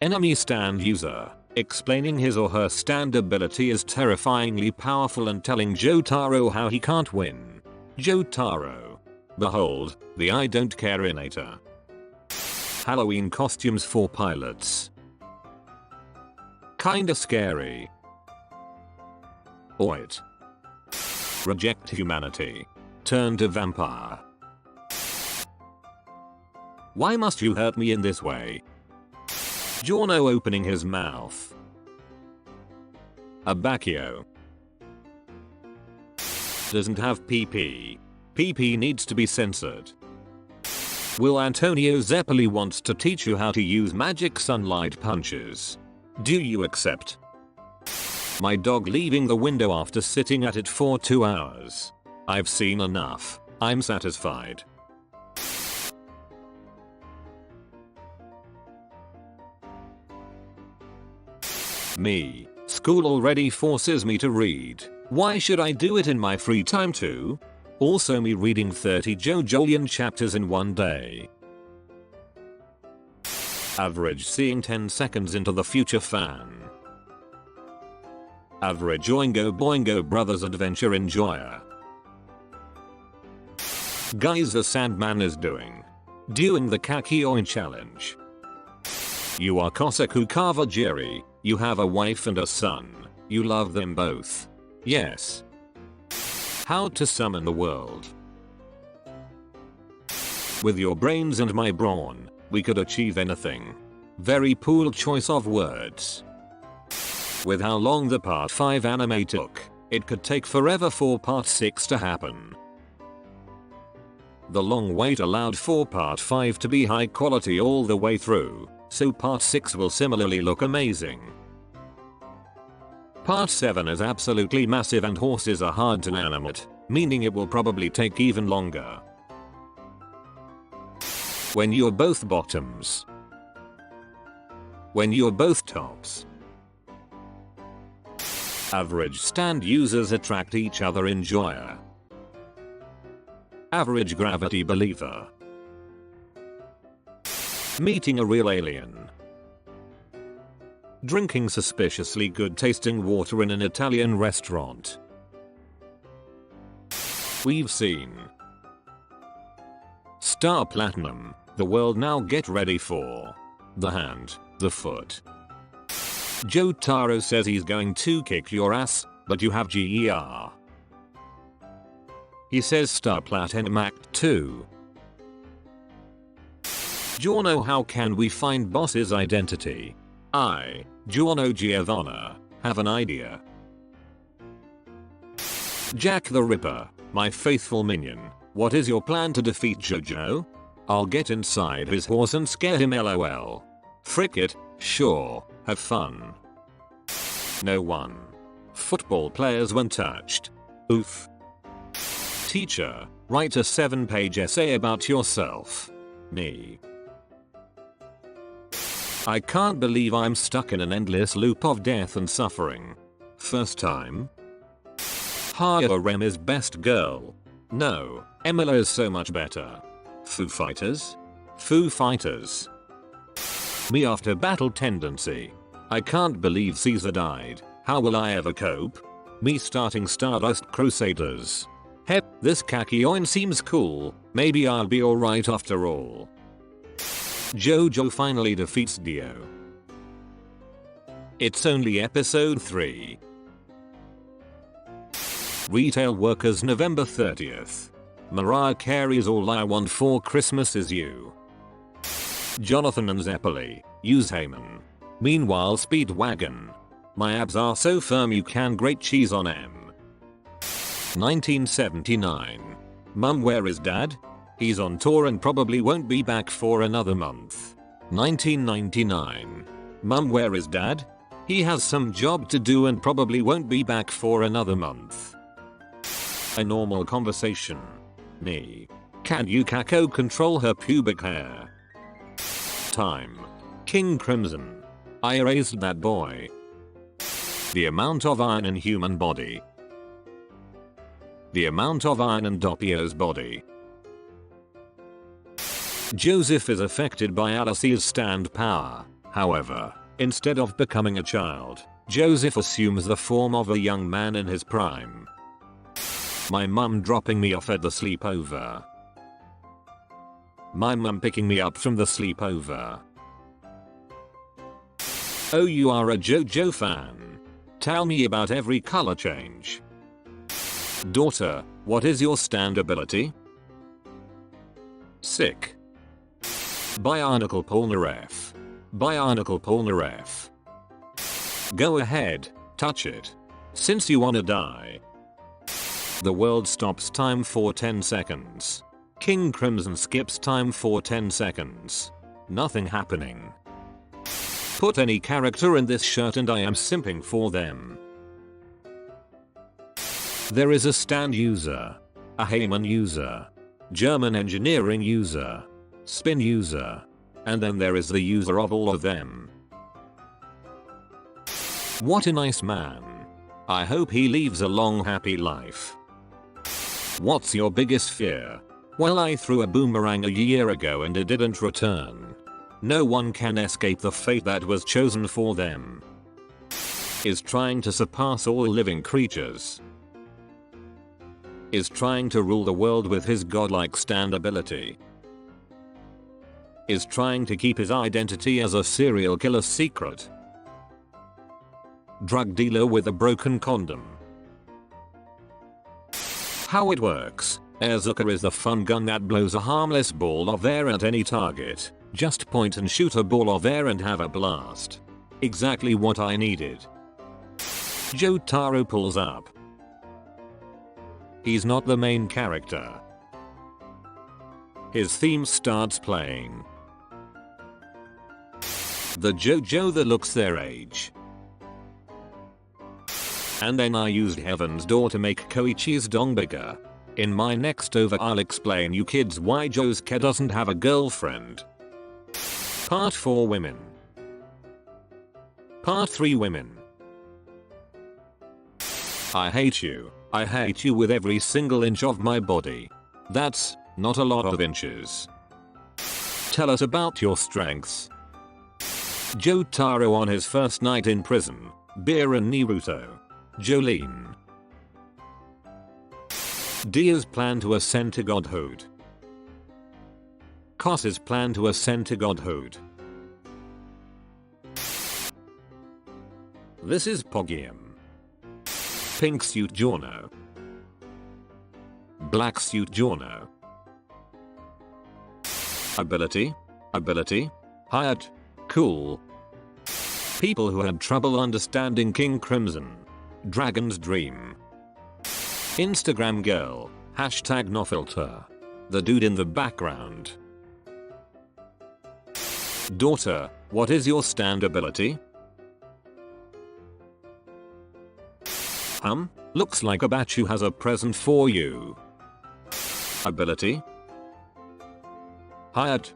Enemy stand user, explaining his or her stand ability is terrifyingly powerful and telling Jotaro how he can't win. Jotaro. Behold, the I don't care innator. Halloween costumes for pilots. Kinda scary. Oit. Reject humanity. Turn to vampire. Why must you hurt me in this way? Giorno opening his mouth. Abacchio. Doesn't have PP. PP needs to be censored. Will Antonio Zeppeli wants to teach you how to use magic sunlight punches. Do you accept? My dog leaving the window after sitting at it for 2 hours. I've seen enough. I'm satisfied. Me. School already forces me to read. Why should I do it in my free time too? Also me reading 30 JoJolian chapters in one day. Average seeing 10 seconds into the future fan. Average Oingo Boingo Brothers adventure enjoyer. Guys, the Sandman is doing the Kakyoin challenge. You are Kosaku Kawajiri. You have a wife and a son. You love them both. Yes. How to summon the world. With your brains and my brawn, we could achieve anything. Very poor choice of words. With how long the part 5 anime took, it could take forever for part 6 to happen. The long wait allowed for part 5 to be high quality all the way through, so part 6 will similarly look amazing. Part 7 is absolutely massive and horses are hard to animate, meaning it will probably take even longer. When you're both bottoms. When you're both tops. Average stand users attract each other enjoyer. Average gravity believer. Meeting a real alien. Drinking suspiciously good tasting water in an Italian restaurant. We've seen. Star Platinum, the world now get ready for. The hand, the foot. Jotaro says he's going to kick your ass, but you have GER. He says Star Platinum Act 2. Giorno, how can we find boss's identity? I, Giorno Giovanna, have an idea. Jack the Ripper, my faithful minion, what is your plan to defeat Jojo? I'll get inside his horse and scare him lol. Frick it, sure, have fun. No one. Football players when touched. Oof. Teacher, write a 7-page essay about yourself. Me. I can't believe I'm stuck in an endless loop of death and suffering. First time? Rem is best girl. No, Emila is so much better. Foo Fighters? Foo Fighters. Me after battle tendency. I can't believe Caesar died. How will I ever cope? Me starting Stardust Crusaders. Hep, this Kakyoin seems cool. Maybe I'll be alright after all. Jojo finally defeats Dio. It's only episode 3. Retail workers November 30th. Mariah Carey's All I Want for Christmas Is You. Jonathan and Zeppeli, use Heyman. Meanwhile Speedwagon. My abs are so firm you can grate cheese on M. 1979. Mum, where is dad? He's on tour and probably won't be back for another month. 1999. Mum, where is dad? He has some job to do and probably won't be back for another month. A normal conversation. Me. Can Yukako control her pubic hair? Time. King Crimson. I erased that boy. The amount of iron in human body. The amount of iron in Doppio's body. Joseph is affected by Alice's stand power. However, instead of becoming a child, Joseph assumes the form of a young man in his prime. My mum dropping me off at the sleepover. My mum picking me up from the sleepover. Oh, you are a Jojo fan. Tell me about every color change. Daughter, what is your stand ability? Sick. Bionicle Polnareff. Bionicle Polnareff. Go ahead, touch it. Since you wanna die. The world stops time for 10 seconds. King Crimson skips time for 10 seconds. Nothing happening. Put any character in this shirt and I am simping for them. There is a stand user, a Heyman user, German engineering user, spin user, and then there is the user of all of them. What a nice man. I hope he lives a long happy life. What's your biggest fear? Well, I threw a boomerang a year ago and it didn't return. No one can escape the fate that was chosen for them. Is trying to surpass all living creatures. Is trying to rule the world with his godlike stand ability. Is trying to keep his identity as a serial killer secret. Drug dealer with a broken condom. How it works. Airzucker is the fun gun that blows a harmless ball of air at any target. Just point and shoot a ball of air and have a blast. Exactly what I needed. Jotaro pulls up. He's not the main character. His theme starts playing. The Jojo that looks their age. And then I used Heaven's Door to make Koichi's dong bigger. In my next over I'll explain you kids why Josuke doesn't have a girlfriend. Part 4 Women. Part 3 Women. I hate you. I hate you with every single inch of my body. That's not a lot of inches. Tell us about your strengths. Jotaro on his first night in prison. Beer and Naruto. Jolene. Dia's plan to ascend to godhood. Koss's plan to ascend to godhood. This is Pogium. Pink suit Giorno. Black suit Giorno. Ability. Ability. Hired. Cool. People who had trouble understanding King Crimson. Dragon's Dream. Instagram girl. Hashtag no filter. The dude in the background. Daughter, what is your stand ability? Looks like Abachu has a present for you. Ability. Hired.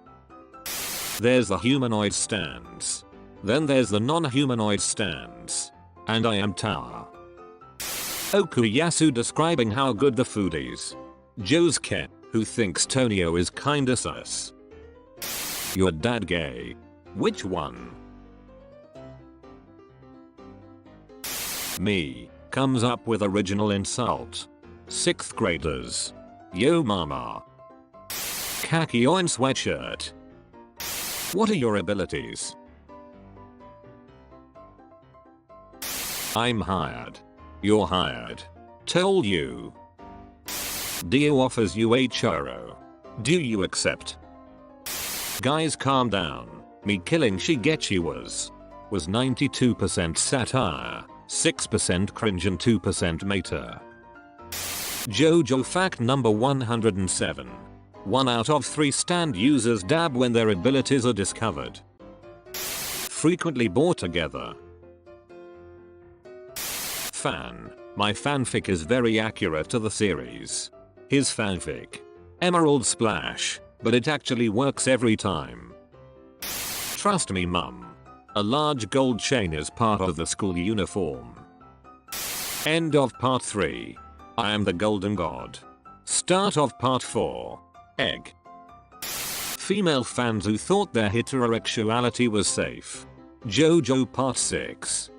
There's the humanoid stands. Then there's the non-humanoid stands. And I am Tower. Okuyasu describing how good the food is. Josuke, who thinks Tonio is kinda sus. Your dad gay. Which one? Me. Comes up with original insult. 6th graders. Yo mama. Khaki on sweatshirt. What are your abilities? I'm hired. You're hired. Told you. Dio offers you a churro. Do you accept? Guys calm down. Me killing Shigechi was 92% satire, 6% cringe and 2% meta. Jojo fact number 107. 1 out of 3 stand users dab when their abilities are discovered. Frequently bought together. Fan. My fanfic is very accurate to the series. His fanfic. Emerald Splash, but it actually works every time. Trust me mum. A large gold chain is part of the school uniform. End of part 3. I am the golden god. Start of part 4. Egg. Female fans who thought their heterosexuality was safe. Jojo Part 6.